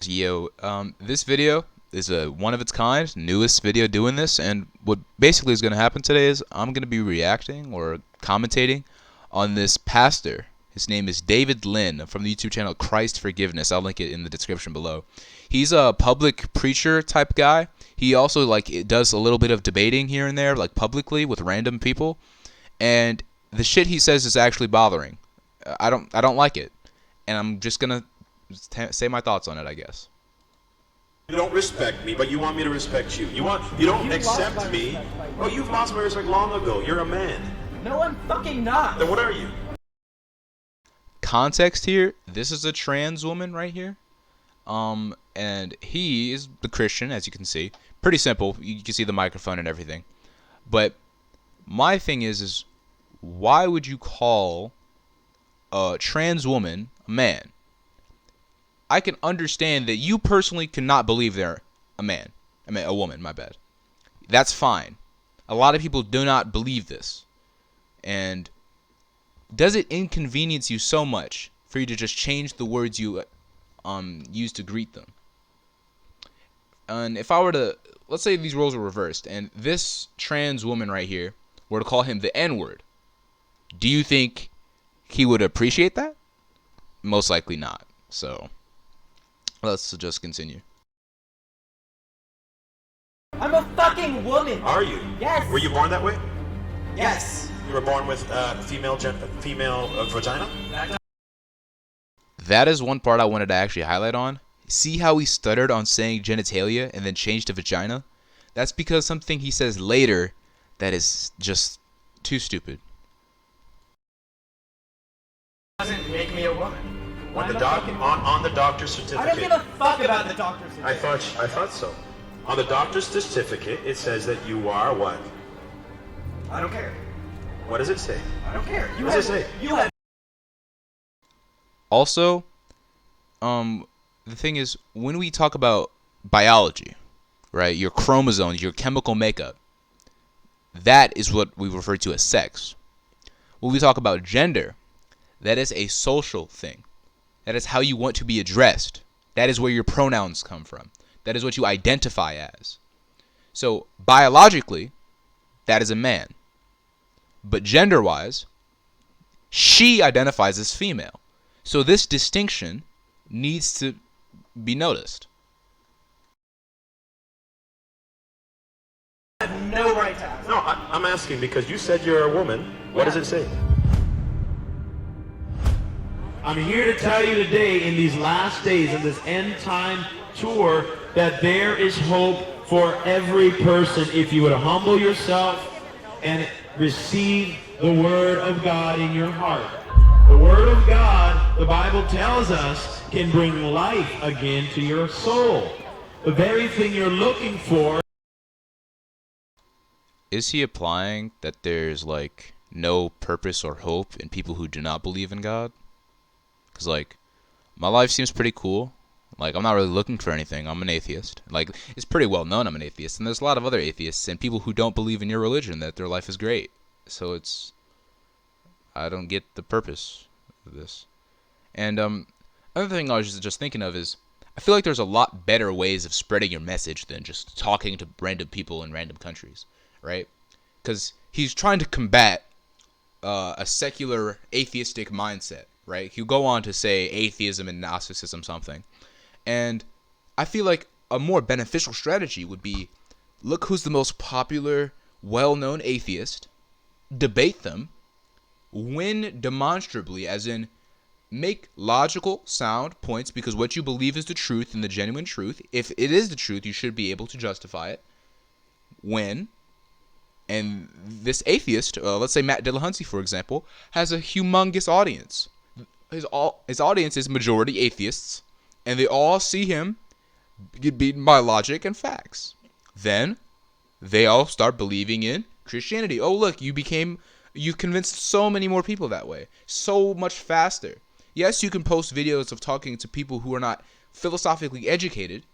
Yo, this video is a one of its kind, newest video doing this, and what basically is going to happen today is I'm going to be reacting or commentating on this pastor. His name is David Lynn from the YouTube channel Christforgiveness. I'll link it in the description below. He's a public preacher type guy. He also does a little bit of debating here and there, like publicly with random people, and the shit he says is actually bothering. I don't like it, and I'm just gonna say my thoughts on it, I guess. You don't respect me, but you want me to respect you. You don't accept me. Oh, you've lost my respect long ago. You're a man. No, I'm fucking not. Then what are you? Context here, this is a trans woman right here. And he is the Christian, as you can see. Pretty simple. You can see the microphone and everything. But my thing is why would you call a trans woman a man? I can understand that you personally cannot believe they're a man. I mean, a woman, my bad. That's fine. A lot of people do not believe this. And does it inconvenience you so much for you to just change the words you use to greet them? And if I were to, let's say these roles were reversed, and this trans woman right here were to call him the N-word, do you think he would appreciate that? Most likely not. So let's just continue. I'm a fucking woman. Are you? Yes. Were you born that way? Yes. You were born with female vagina? That is one part I wanted to actually highlight on. See how he stuttered on saying genitalia and then changed to vagina? That's because something he says later that is just too stupid. Doesn't make me a woman. On the doctor's certificate. I don't give a fuck about the doctor's certificate. I thought so. On the doctor's certificate, it says that you are what? I don't care. What does it say? I don't care. What does it say? You have. Also, the thing is, when we talk about biology, right, your chromosomes, your chemical makeup, that is what we refer to as sex. When we talk about gender, that is a social thing. That is how you want to be addressed. That is where your pronouns come from. That is what you identify as. So, biologically, that is a man. But gender-wise, she identifies as female. So this distinction needs to be noticed. I have no right to ask. No, I'm asking because you said you're a woman. What does it say? I'm here to tell you today, in these last days, in this end time tour, that there is hope for every person if you would humble yourself and receive the Word of God in your heart. The Word of God, the Bible tells us, can bring life again to your soul. The very thing you're looking for. Is he implying that there's no purpose or hope in people who do not believe in God? Because my life seems pretty cool. I'm not really looking for anything. I'm an atheist. It's pretty well known I'm an atheist. And there's a lot of other atheists and people who don't believe in your religion that their life is great. So I don't get the purpose of this. And another thing I was just thinking of is, I feel like there's a lot better ways of spreading your message than just talking to random people in random countries, right? Because he's trying to combat a secular atheistic mindset, right? He'll go on to say atheism and Gnosticism something. And I feel like a more beneficial strategy would be, look who's the most popular, well-known atheist, debate them, win demonstrably, as in make logical, sound points, because what you believe is the truth and the genuine truth. If it is the truth, you should be able to justify it. Win. And this atheist, let's say Matt Dillahunty, for example, has a humongous audience. His audience is majority atheists, and they all see him get beaten by logic and facts. Then they all start believing in Christianity. Oh, look, you convinced so many more people that way, so much faster. Yes, you can post videos of talking to people who are not philosophically educated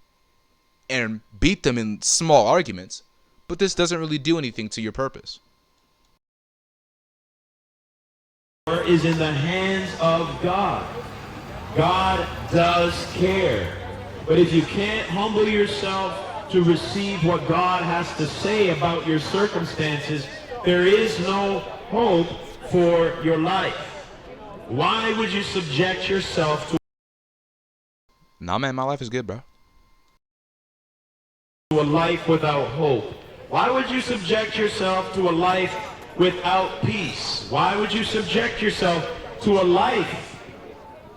and beat them in small arguments, but this doesn't really do anything to your purpose. Is in the hands of God. God does care. But if you can't humble yourself to receive what God has to say about your circumstances, there is no hope for your life. Why would you subject yourself to Nah, man, my life is good, bro. a life without hope? Why would you subject yourself to a life without peace? Why would you subject yourself to a life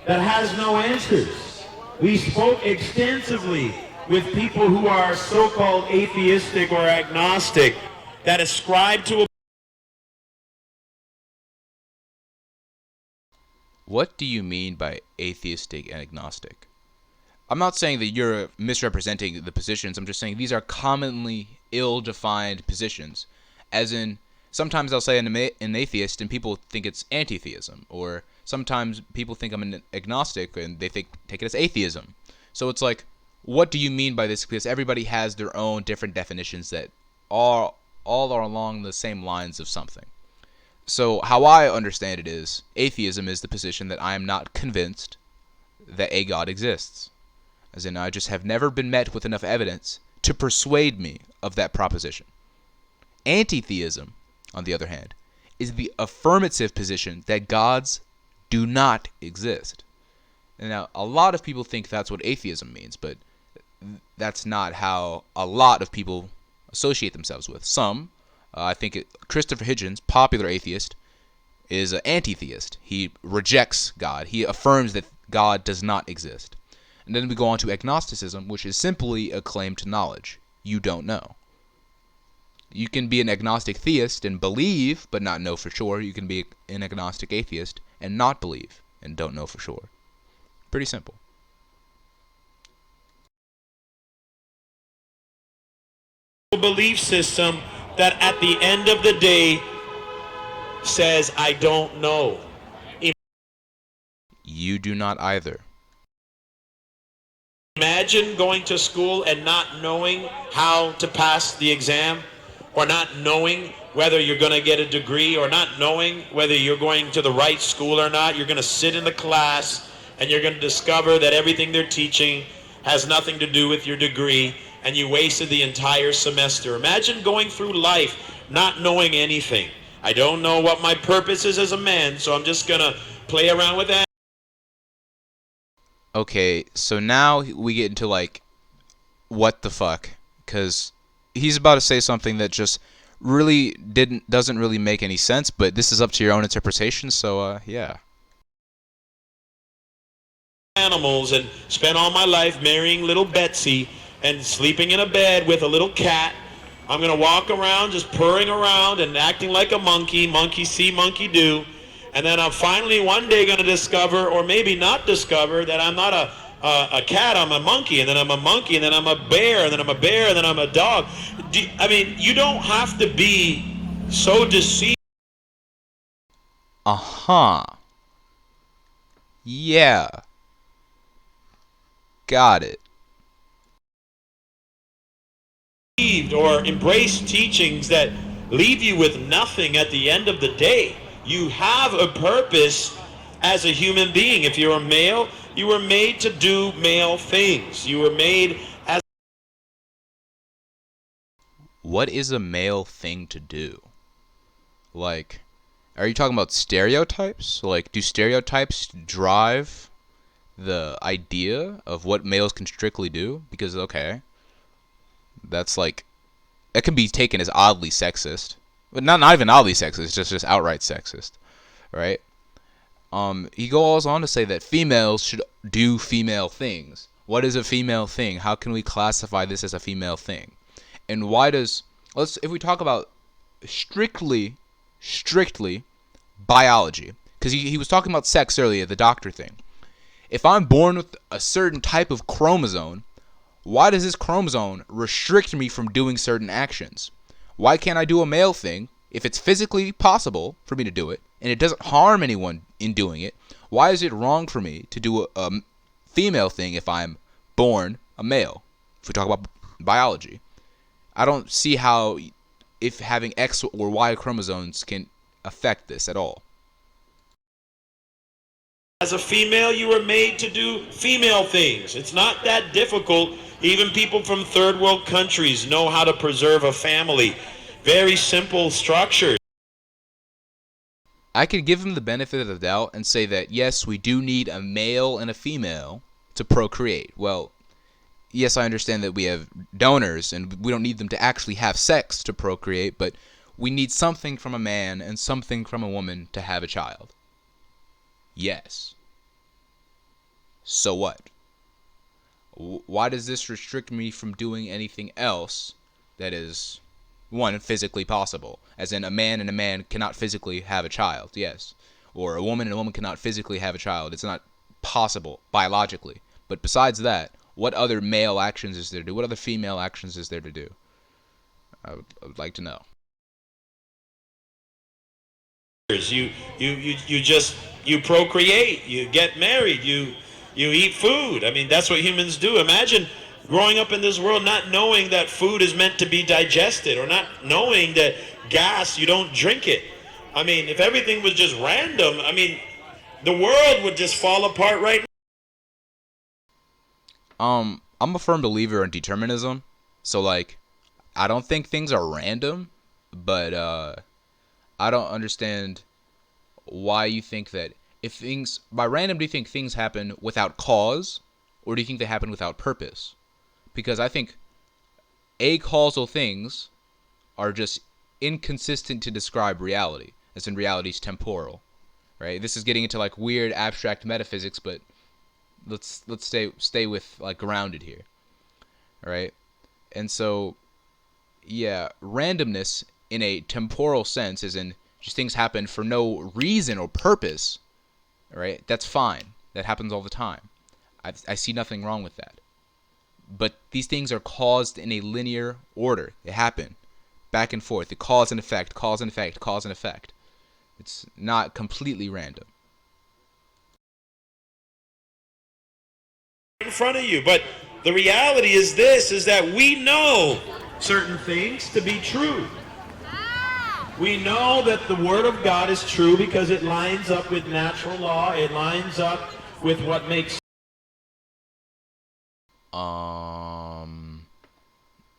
that has no answers? We spoke extensively with people who are so-called atheistic or agnostic that ascribe to a... What do you mean by atheistic and agnostic? I'm not saying that you're misrepresenting the positions. I'm just saying these are commonly ill-defined positions. As in, sometimes I'll say an atheist and people think it's anti-theism. Or sometimes people think I'm an agnostic and they take it as atheism. So it's like, what do you mean by this? Because everybody has their own different definitions that all are along the same lines of something. So how I understand it is, atheism is the position that I am not convinced that a God exists. As in, I just have never been met with enough evidence to persuade me of that proposition. Anti-theism, on the other hand, is the affirmative position that gods do not exist. And now, a lot of people think that's what atheism means, but that's not how a lot of people associate themselves with. Some, I think Christopher Hitchens, popular atheist, is an anti-theist. He rejects God. He affirms that God does not exist. And then we go on to agnosticism, which is simply a claim to knowledge. You don't know. You can be an agnostic theist and believe, but not know for sure. You can be an agnostic atheist and not believe and don't know for sure. Pretty simple. Belief system that at the end of the day says, I don't know. You do not either. Imagine going to school and not knowing how to pass the exam, or not knowing whether you're going to get a degree, or not knowing whether you're going to the right school or not. You're going to sit in the class and you're going to discover that everything they're teaching has nothing to do with your degree, and you wasted the entire semester. Imagine going through life not knowing anything. I don't know what my purpose is as a man, so I'm just going to play around with that. Okay, so now we get into like, what the fuck? Because he's about to say something that just really doesn't really make any sense, but this is up to your own interpretation, so yeah. Animals, and spent all my life marrying little Betsy and sleeping in a bed with a little cat. I'm going to walk around just purring around and acting like a monkey. Monkey see, monkey do. And then I'm finally one day going to discover, or maybe not discover, that I'm not a cat, I'm a monkey, and then I'm a monkey, and then I'm a bear, and then I'm a bear, and then I'm a dog. I mean, you don't have to be so deceived. Uh-huh. Yeah. Got it. Or embrace teachings that leave you with nothing at the end of the day. You have a purpose as a human being. If you're a male, you were made to do male things. You were made as... What is a male thing to do? Like, are you talking about stereotypes? Like, do stereotypes drive the idea of what males can strictly do? Because, okay, that's like, it can be taken as oddly sexist. But not even oddly sexist, just outright sexist, right? He goes on to say that females should do female things. What is a female thing? How can we classify this as a female thing? And why does, if we talk about strictly biology, because he was talking about sex earlier, the doctor thing. If I'm born with a certain type of chromosome, why does this chromosome restrict me from doing certain actions? Why can't I do a male thing if it's physically possible for me to do it and it doesn't harm anyone in doing it? Why is it wrong for me to do a female thing if I'm born a male? If we talk about biology, I don't see how if having X or Y chromosomes can affect this at all. As a female, you were made to do female things. It's not that difficult. Even people from third world countries know how to preserve a family. Very simple structures. I could give him the benefit of the doubt and say that, yes, we do need a male and a female to procreate. Well, yes, I understand that we have donors and we don't need them to actually have sex to procreate, but we need something from a man and something from a woman to have a child. Yes. So what? Why does this restrict me from doing anything else that is, one, physically possible? As in, a man and a man cannot physically have a child, yes. Or a woman and a woman cannot physically have a child. It's not possible biologically. But besides that, what other male actions is there to do? What other female actions is there to do? I would like to know. You procreate, you get married, you eat food. I mean, that's what humans do. Imagine growing up in this world not knowing that food is meant to be digested, or not knowing that gas, you don't drink it. I mean, if everything was just random, I mean, the world would just fall apart right now. I'm a firm believer in determinism. So, like, I don't think things are random, but I don't understand why you think that if things, by random, do you think things happen without cause, or do you think they happen without purpose? Because I think acausal things are just inconsistent to describe reality, as in reality's temporal, right? This is getting into like weird abstract metaphysics, but let's stay with like grounded here, right? And so, yeah, randomness in a temporal sense, as in just things happen for no reason or purpose, right? That's fine. That happens all the time. I see nothing wrong with that. But these things are caused in a linear order. They happen back and forth. The cause and effect, cause and effect, cause and effect. It's not completely random. in front of you. But the reality is this, is that we know certain things to be true. We know that the Word of God is true because it lines up with natural law. It lines up with what makes...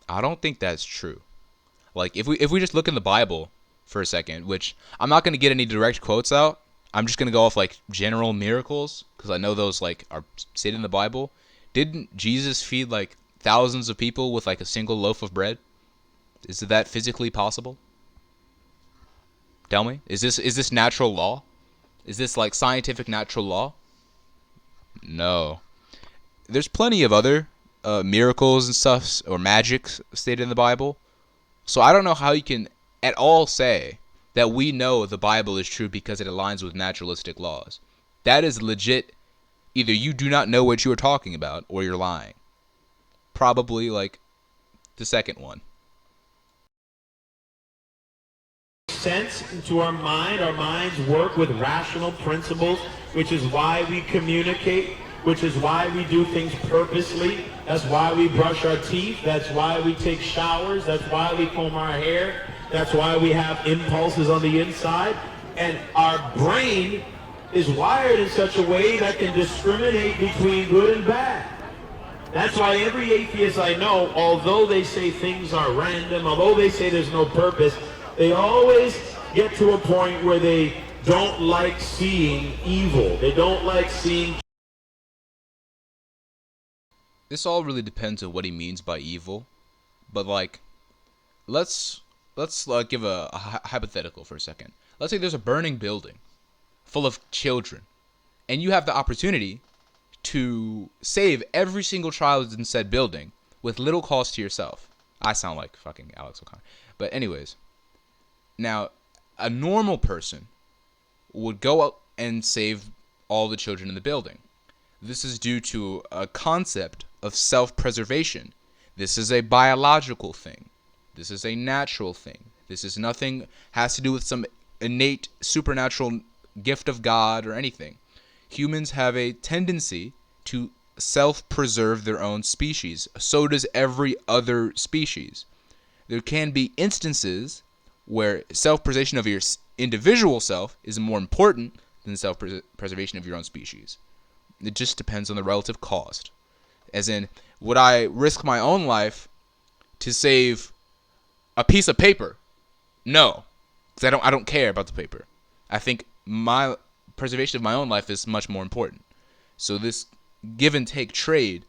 I don't think that's true. Like, if we just look in the Bible for a second, which I'm not going to get any direct quotes out. I'm just going to go off, like, general miracles, because I know those, like, are stated in the Bible. Didn't Jesus feed, like, thousands of people with, like, a single loaf of bread? Is that physically possible? Tell me. Is this natural law? Is this, like, scientific natural law? No. There's plenty of other miracles and stuff, or magic stated in the Bible. So I don't know how you can at all say that we know the Bible is true because it aligns with naturalistic laws. That is legit. Either you do not know what you are talking about, or you're lying. Probably, like, the second one. Sense into our mind. Our minds work with rational principles, which is why we communicate, which is why we do things purposely. That's why we brush our teeth. That's why we take showers. That's why we comb our hair. That's why we have impulses on the inside. And our brain is wired in such a way that can discriminate between good and bad. That's why every atheist I know, although they say things are random, although they say there's no purpose, they always get to a point where they don't like seeing evil. They don't like seeing... This all really depends on what he means by evil. But, like, let's give a hypothetical for a second. Let's say there's a burning building full of children, and you have the opportunity to save every single child in said building with little cost to yourself. I sound like fucking Alex O'Connor. But anyways, now, a normal person would go out and save all the children in the building. This is due to a concept of self-preservation. This is a biological thing. This is a natural thing. This is nothing has to do with some innate supernatural gift of God or anything. Humans have a tendency to self-preserve their own species. So does every other species. There can be instances where self-preservation of your individual self is more important than self-preservation of your own species. It just depends on the relative cost. As in, would I risk my own life to save a piece of paper? No, because I don't care about the paper. I think my preservation of my own life is much more important. So this give and take trade,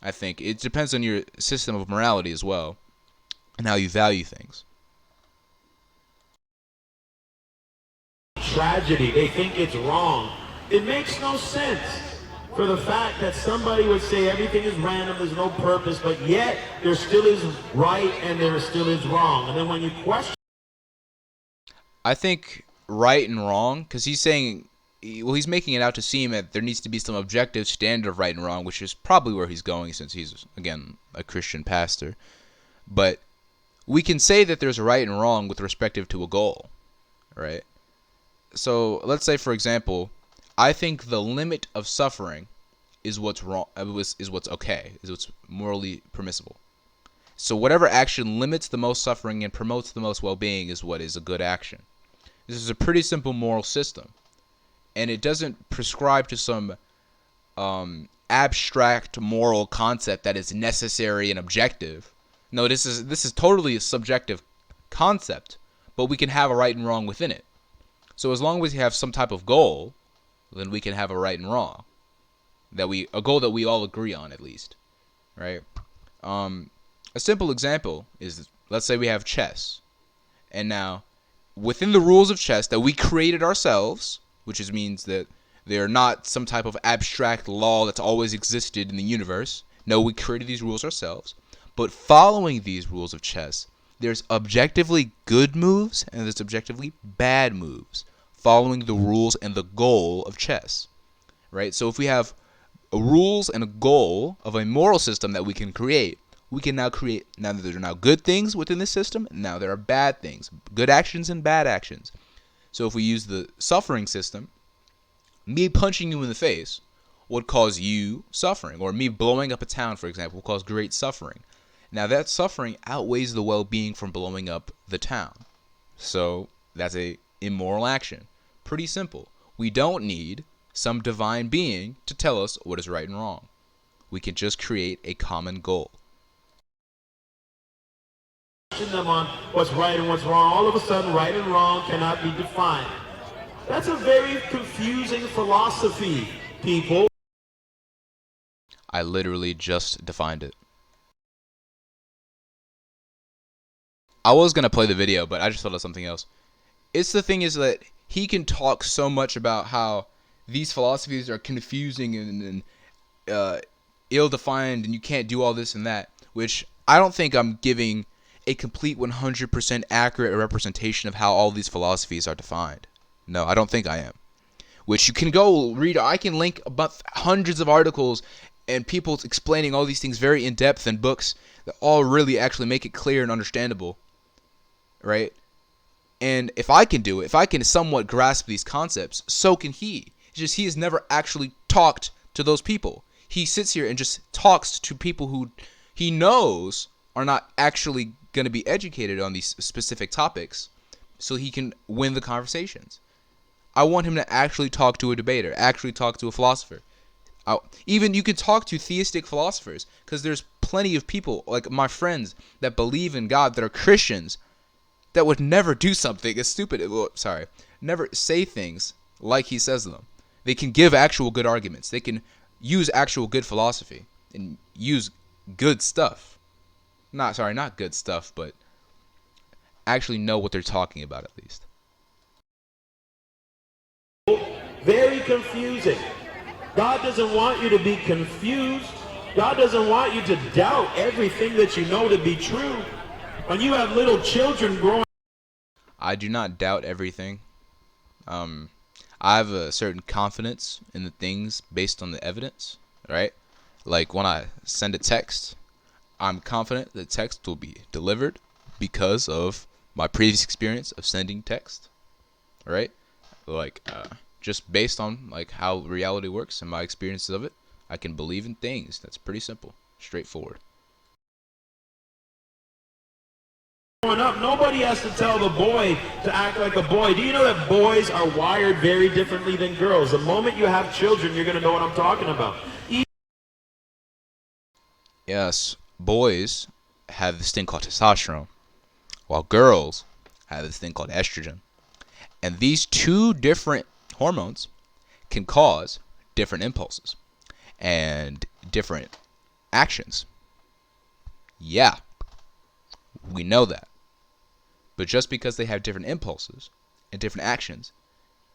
I think it depends on your system of morality as well and how you value things. Tragedy. They think it's wrong. It makes no sense for the fact that somebody would say everything is random, there's no purpose, but yet there still is right and there still is wrong. And then when you question, I think right and wrong, because he's saying, well, he's making it out to seem that there needs to be some objective standard of right and wrong, which is probably where he's going since he's, again, a Christian pastor. But we can say that there's right and wrong with respect to a goal, right? So let's say, for example, I think the limit of suffering is what's wrong, is what's okay, is what's morally permissible. So whatever action limits the most suffering and promotes the most well-being is what is a good action. This is a pretty simple moral system, and it doesn't prescribe to some abstract moral concept that is necessary and objective. No, this is totally a subjective concept, but we can have a right and wrong within it. So as long as we have some type of goal, then we can have a right and wrong. A goal that we all agree on, at least, right? A simple example is, let's say we have chess, and now within the rules of chess that we created ourselves, which means that they are not some type of abstract law that's always existed in the universe. No, we created these rules ourselves. But following these rules of chess, there's objectively good moves and there's objectively bad moves following the rules and the goal of chess, right? So if we have rules and a goal of a moral system that we can create, we can now create, now that there are now good things within this system, now there are bad things, good actions and bad actions. So if we use the suffering system, me punching you in the face would cause you suffering, or me blowing up a town, for example, will cause great suffering. Now that suffering outweighs the well-being from blowing up the town. So that's a immoral action. Pretty simple. We don't need some divine being to tell us what is right and wrong. We can just create a common goal. them on what's right and what's wrong, all of a sudden right and wrong cannot be defined. That's a very confusing philosophy, people. I literally just defined it. I was going to play the video, but I just thought of something else. It's the thing is that he can talk so much about how these philosophies are confusing and ill-defined and you can't do all this and that, which I don't think I'm giving a complete 100% accurate representation of how all these philosophies are defined. No, I don't think I am. Which you can go read. I can link about hundreds of articles and people explaining all these things very in depth in books that all really actually make it clear and understandable, right? And if I can do it, if I can somewhat grasp these concepts, so can he. It's just he has never actually talked to those people. He sits here and just talks to people who he knows are not actually going to be educated on these specific topics, so he can win the conversations. I want him to actually talk to a debater, actually talk to a philosopher. Even you can talk to theistic philosophers, because there's plenty of people, like my friends, that believe in God, that are Christians, that would never do something as stupid, never say things like he says them. They can give actual good arguments. They can use actual good philosophy and use good stuff. Not good stuff, but actually know what they're talking about at least. Very confusing. God doesn't want you to be confused. God doesn't want you to doubt everything that you know to be true. When you have little children growing, I do not doubt everything. I have a certain confidence in the things based on the evidence, right? Like when I send a text, I'm confident the text will be delivered because of my previous experience of sending text, right? Like just based on like how reality works and my experiences of it, I can believe in things. That's pretty simple, straightforward. Growing up, nobody has to tell the boy to act like a boy. Do you know that boys are wired very differently than girls? The moment you have children, you're going to know what I'm talking about. Yes, boys have this thing called testosterone, while girls have this thing called estrogen. And these two different hormones can cause different impulses and different actions. Yeah, we know that. But just because they have different impulses and different actions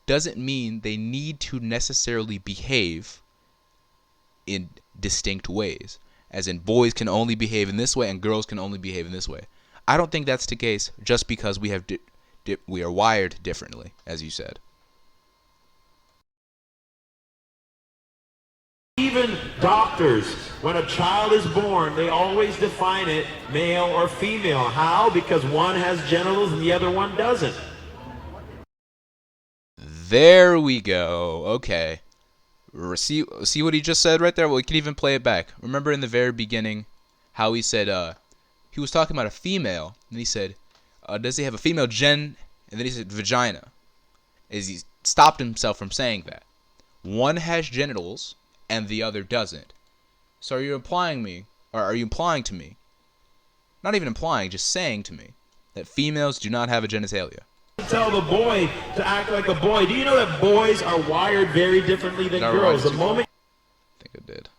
doesn't mean they need to necessarily behave in distinct ways. As in, boys can only behave in this way and girls can only behave in this way. I don't think that's the case just because we are wired differently, as you said. Even doctors, when a child is born, they always define it male or female. How? Because one has genitals and the other one doesn't. There we go. Okay. See what he just said right there? Well, we can even play it back. Remember in the very beginning how he said he was talking about a female, and he said, does he have a female gen? And then he said vagina. As he stopped himself from saying that. One has genitals and the other doesn't. So are you implying to me, not even implying, just saying to me, that females do not have a genitalia? Tell the boy to act like a boy. Do you know that boys are wired very differently than girls? The moment I think I did.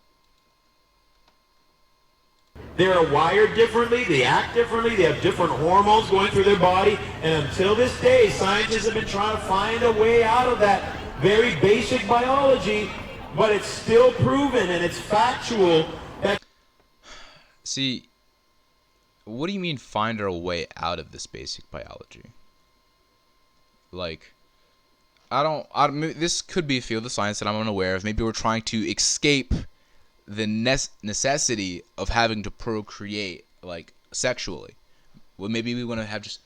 they're wired differently, they act differently, they have different hormones going through their body, and until this day, scientists have been trying to find a way out of that very basic biology, but it's still proven and it's factual that... See, what do you mean find our way out of this basic biology? Like, this could be a field of science that I'm unaware of. Maybe we're trying to escape the necessity of having to procreate, like, sexually. Well, maybe we want to have just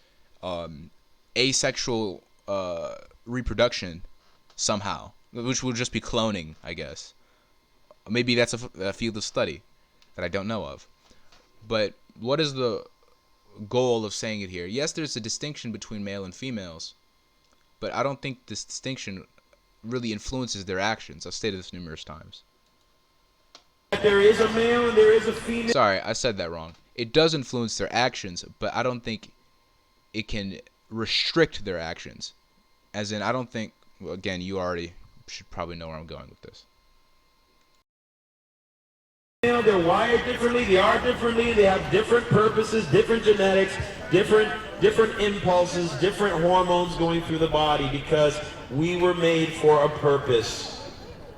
asexual reproduction somehow, which will just be cloning, I guess. Maybe that's a field of study that I don't know of. But what is the goal of saying it here? Yes, there's a distinction between male and females, but I don't think this distinction really influences their actions. I've stated this numerous times. There is a male and there is a female. Sorry, I said that wrong. It does influence their actions, but I don't think it can restrict their actions. As in, I don't think, well, again, you already should probably know where I'm going with this. They're wired differently, they are differently, they have different purposes, different genetics, different impulses, different hormones going through the body, because we were made for a purpose.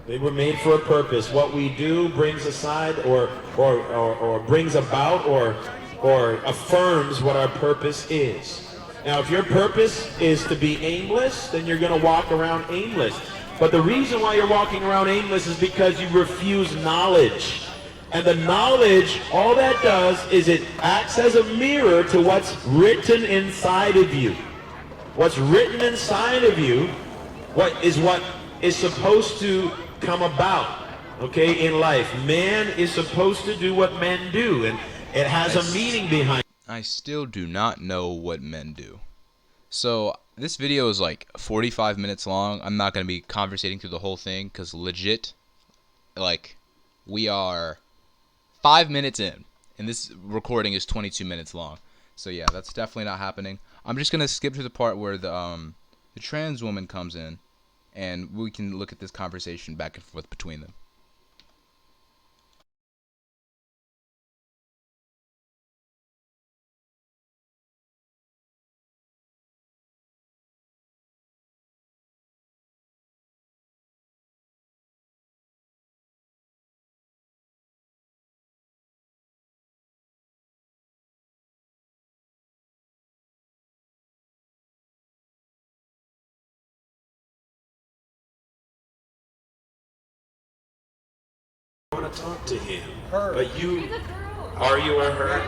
They were made for a purpose. What we do brings aside or brings about or affirms what our purpose is. Now, if your purpose is to be aimless, then you're going to walk around aimless. But the reason why you're walking around aimless is because you refuse knowledge. And the knowledge, all that does is it acts as a mirror to what's written inside of you. What's written inside of you, what is supposed to come about, okay, in life. Man is supposed to do what men do, and it has a meaning behind it. I still do not know what men do. So this video is like 45 minutes long. I'm not going to be conversating through the whole thing because legit, like, we are 5 minutes in and this recording is 22 minutes long. So yeah, that's definitely not happening. I'm just going to skip to the part where the trans woman comes in and we can look at this conversation back and forth between them. I want to talk to him. Her. But you, are you or her?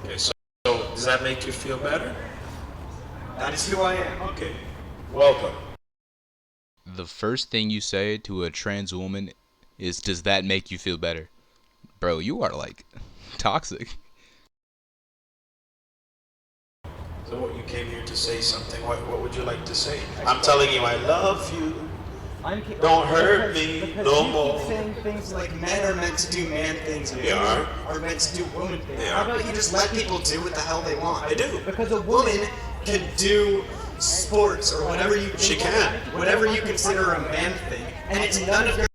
Okay, so does that make you feel better? That is who I am. Okay, welcome. The first thing you say to a trans woman is, does that make you feel better? Bro, you are like toxic. So you came here to say something. What would you like to say? I'm telling you I love you. Don't hurt me no more. Keep saying things like men are meant to do man things and women are meant to do woman things. They How are. about you just let people do what the hell they want? They do. Because a woman can do sports or whatever you She can. whatever you consider a man thing, and it's none of your.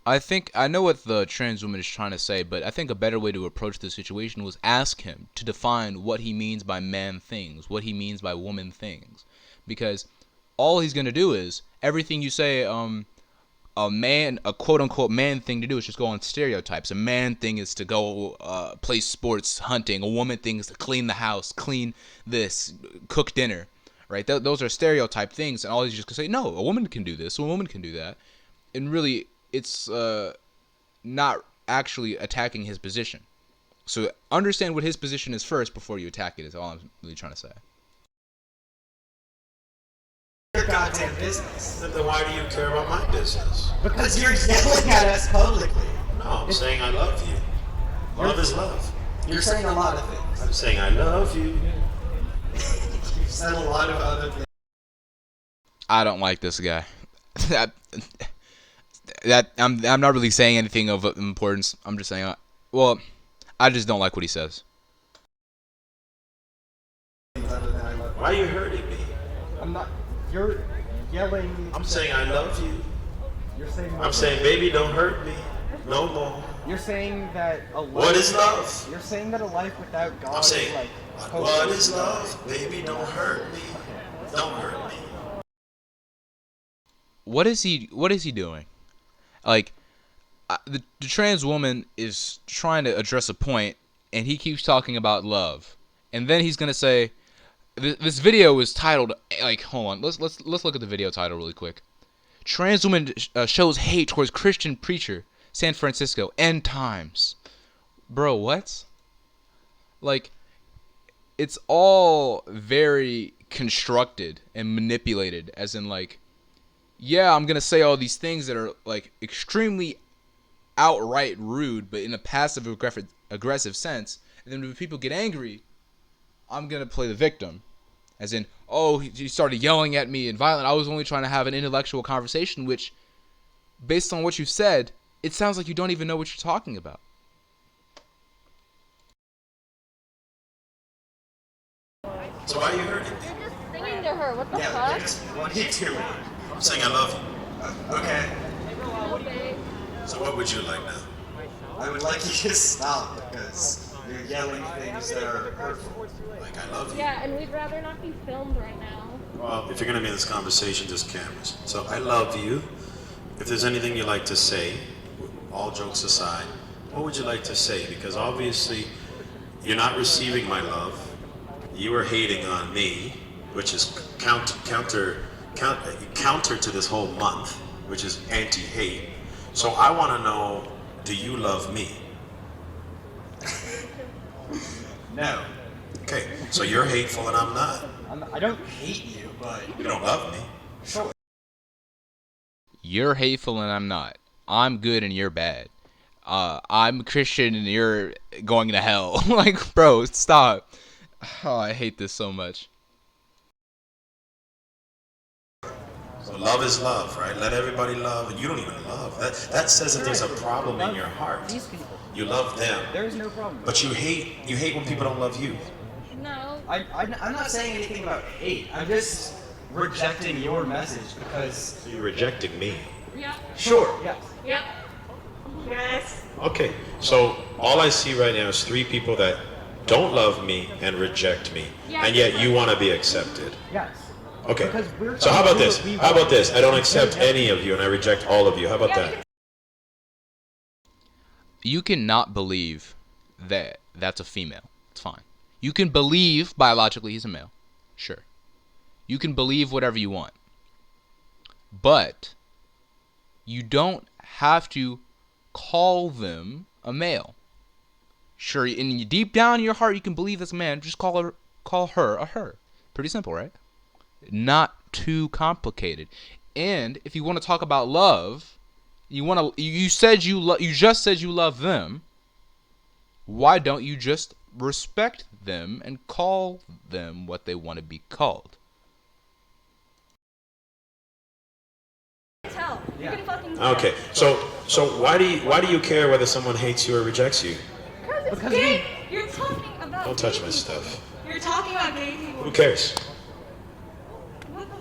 I think I know what the trans woman is trying to say, but I think a better way to approach the situation was ask him to define what he means by man things, what he means by woman things, because all he's gonna do is everything you say, a quote unquote man thing to do is just go on stereotypes. A man thing is to go play sports, hunting. A woman thing is to clean the house, clean this, cook dinner, right? Those are stereotype things, and all he's just gonna say, no, a woman can do this, a woman can do that, and really, it's not actually attacking his position. So understand what his position is first before you attack it. Is all I'm really trying to say. Your goddamn business. Then why do you care about my business? Because you're yelling at us publicly. No, I'm saying I love you. Love is love. You're saying a lot of things. I'm saying I love you. You've said a lot of other things. I don't like this guy. that I'm not really saying anything of importance. I'm just saying, well, I just don't like what he says. Why are you hurting me? I'm not. You're yelling. I'm saying I love you. You're saying. I'm saying, baby, don't hurt me no more. You're saying that a life. What is love? You're saying that a life without God I'm saying, is like. what is love? Baby, don't hurt me. Don't hurt me. What is he doing? Like, the trans woman is trying to address a point, and he keeps talking about love, and then he's gonna say, this video is titled, like, hold on, let's look at the video title really quick. Trans woman shows hate towards Christian preacher, San Francisco, end times. Bro, what? Like, it's all very constructed and manipulated, as in, like, yeah, I'm gonna say all these things that are like extremely outright rude, but in a passive aggressive sense. And then when people get angry, I'm gonna play the victim, as in, oh, he started yelling at me and violent. I was only trying to have an intellectual conversation, which, based on what you said, it sounds like you don't even know what you're talking about. So why are you hurting me? You're just singing to her. What the Yeah. fuck? What are you doing? I'm saying I love you. Okay. Okay. So what would you like now? I would like you to stop because you're yelling things that are hurtful. Like I love you. Yeah, and we'd rather not be filmed right now. Well, if you're gonna be in this conversation, just cameras. So I love you. If there's anything you'd like to say, all jokes aside, what would you like to say? Because obviously, you're not receiving my love. You are hating on me, which is counter to this whole month, which is anti-hate. So I want to know, do you love me? No. Okay, so you're hateful and I'm not. I don't hate you, but You don't love me. sure. You're hateful and I'm not. I'm good and you're bad. I'm Christian and you're going to hell. Like, bro, stop. Oh, I hate this so much. So love is love, right? Let everybody love, and you don't even love. That says that there's a problem in your heart. These people. You love them, There is no problem. but you hate when people don't love you. No. I'm not saying anything about hate. I'm just rejecting your message because. So you're rejecting me. Yep. Sure. Yes. Yep. Yes. Okay, so all I see right now is 3 people that don't love me and reject me, Yeah, and yet you want to be accepted. Yes. Okay, Because we're so how about talking this? about we How about this? I don't want- accept any of you and I reject all of you. How about that? You cannot believe that that's a female. It's fine. You can believe biologically he's a male. Sure. You can believe whatever you want. But you don't have to call them a male. Sure, in deep down in your heart you can believe that's a man. Just call her a her. Pretty simple, right? Not too complicated. And if you want to talk about love, you just said you love them. Why don't you just respect them and call them what they want to be called. Tell. You can fucking tell. Okay, so why do you care whether someone hates you or rejects you? Because gay. You're talking about. Don't touch gay my people. stuff. You're talking about gay people. Who cares?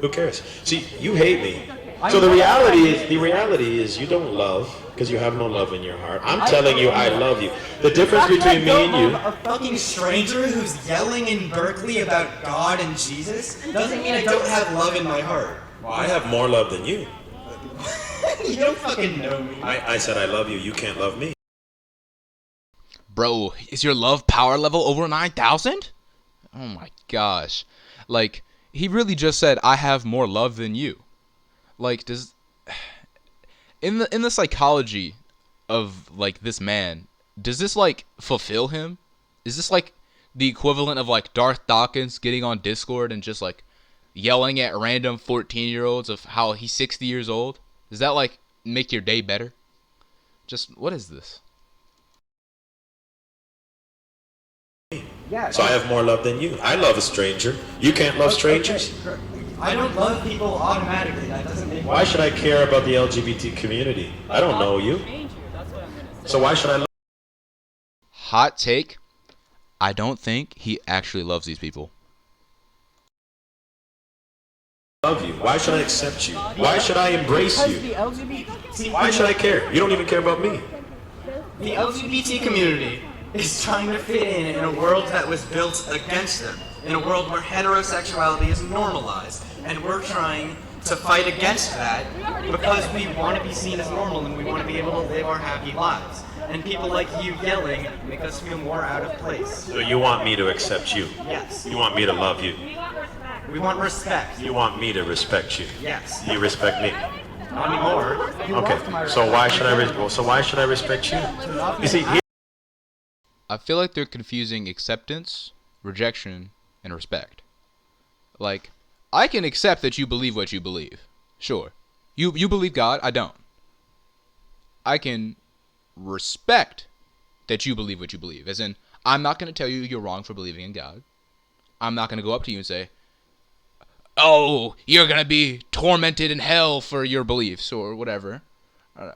Who cares? See, you hate me. So the reality is you don't love because you have no love in your heart. I'm telling you I love you. The difference between me and you. A fucking stranger who's yelling in Berkeley about God and Jesus doesn't mean I don't have love in my heart. Well, I have more love than you. You don't fucking know me. I said I love you. You can't love me. Bro, is your love power level over 9,000? Oh my gosh. Like, he really just said, I have more love than you. Like, does... In the psychology of, like, this man, does this, like, fulfill him? Is this, like, the equivalent of, like, Darth Dawkins getting on Discord and just, like, yelling at random 14-year-olds of how he's 60 years old? Does that, like, make your day better? Just, what is this? Yeah. So I have more love than you. I love a stranger. You can't love strangers. Okay. I don't love people automatically. That doesn't make. Why should I care about the LGBT community? I don't know you. So why should I Hot take. I don't think he actually loves these people. love you? Why should I accept you? Why should I embrace Because the you? LGBT. Why should I care? You don't even care about me. The LGBT community is trying to fit in a world that was built against them, in a world where heterosexuality is normalized, and we're trying to fight against that because we want to be seen as normal and we want to be able to live our happy lives. And people like you yelling make us feel more out of place. So you want me to accept you? Yes. You want me to love you? We want respect. We want respect. You want me to respect you? Yes. You respect me? Not anymore. Okay. So why should I respect you? You see, I feel like they're confusing acceptance, rejection, and respect. Like, I can accept that you believe what you believe. Sure. You believe God, I don't. I can respect that you believe what you believe. As in, I'm not going to tell you you're wrong for believing in God. I'm not going to go up to you and say, oh, you're going to be tormented in hell for your beliefs or whatever.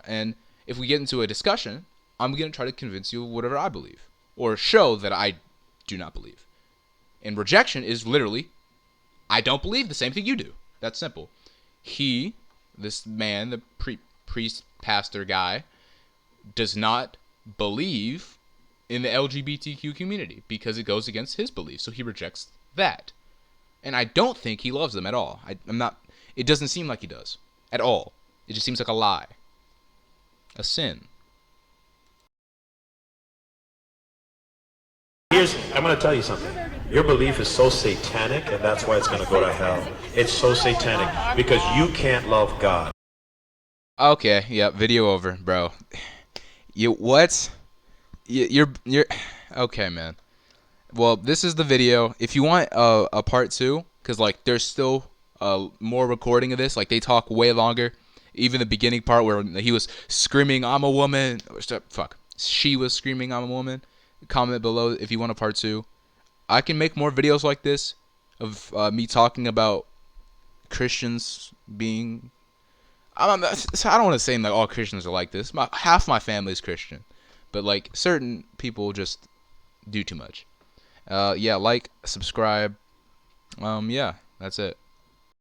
And if we get into a discussion, I'm going to try to convince you of whatever I believe or show that I do not believe. And rejection is literally, I don't believe the same thing you do. That's simple. He, this man, the priest, pastor guy, does not believe in the LGBTQ community because it goes against his beliefs. So he rejects that. And I don't think he loves them at all. I'm not. It doesn't seem like he does at all. It just seems like a lie, a sin. I'm going to tell you something. Your belief is so satanic, and that's why it's going to go to hell. It's so satanic because you can't love God. Okay, yeah, video over, bro. You what? You're okay, man. Well, this is the video. If you want a part 2, because like there's still more recording of this. Like they talk way longer. Even the beginning part where he was screaming, "I'm a woman." Fuck. She was screaming, "I'm a woman." Comment below if you want a part 2. I can make more videos like this of me talking about Christians being. I don't want to say like all Christians are like this. Half my family is Christian, but like certain people just do too much. Yeah, like, subscribe. Yeah, that's it.